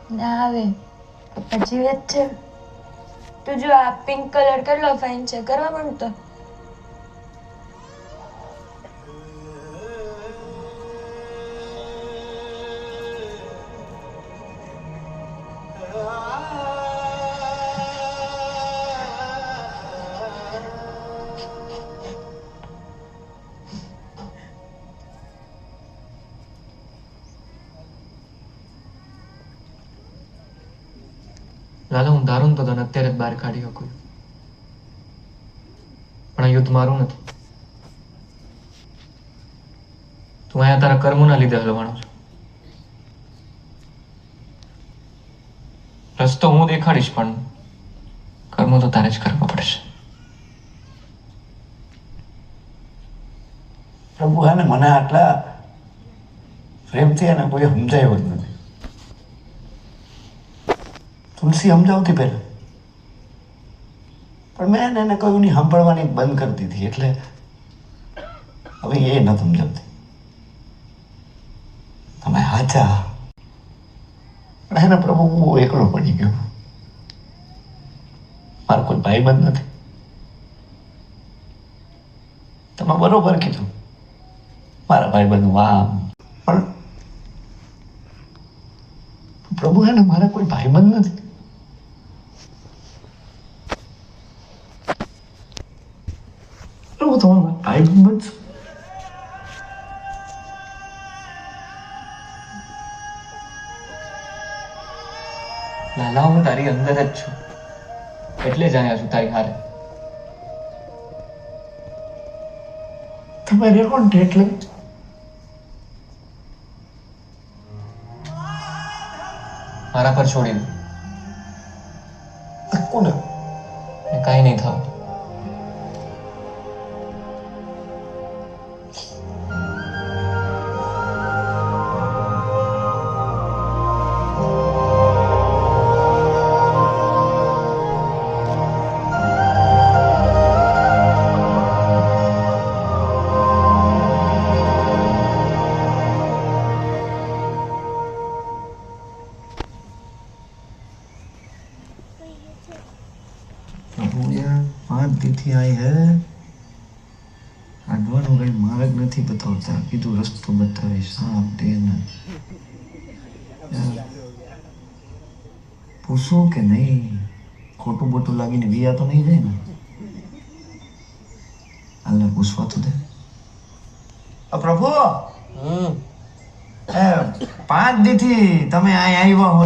ના આવે પછી જ છે. તું જો આ પિંક કલર કેટલો ફાઇન છે, કરવા માંડતો. લાલા, હું ધારું તો તને અત્યારે જ બહાર કાઢી શકું, પણ આ યુદ્ધ મારું નથી. તું અહીંયા તારા કર્મોના લીધે હલવાનો છો. રસ્તો હું દેખાડીશ, પણ કર્મો તો તારે જ કરવા પડશે. પ્રભુ, આને મને આટલા પ્રેમથી એને કોઈ સમજાવ્યો જ નથી. તુલસી સમજાવતી પહેલા, પણ મેં એને કહ્યું નહીં, સાંભળવાની બંધ કરી દીધી. એટલે હવે એ ન સમજાવતી. તમે હાચા, પણ એને પ્રભુ હું એકલો પડી ગયો. મારો કોઈ ભાઈબંધ નથી. તમે બરોબર કીધું, મારા ભાઈબંધ વાહ, પણ પ્રભુ એને મારા કોઈ ભાઈબંધ નથી. પ્રભુ તમે મારા ભાઈબંધ છો. લાલા, હું તારી અંદર જ છું, એટલે જ આવ્યા છું તારી હારે. તમે રેકોર્ડ ડેટ લઈ મારા પર છોડી દે, કોને? ને કાંઈ નહીં થયું. પ્રભુ યાર 5 દીથી આઈ હે. આગવાનું કઈ માર્ગ નથી બતાવતા. કીધું રસ્તો બતાવીશ. હા તેને પૂછું કે નહીં, ખોટું બોટું લાગીને વિયા તો નહીં જાય ને? હાલને પૂછવા તો દે. પ્રભુ, 5 દીથી તમે અહીં આવ્યા હો ને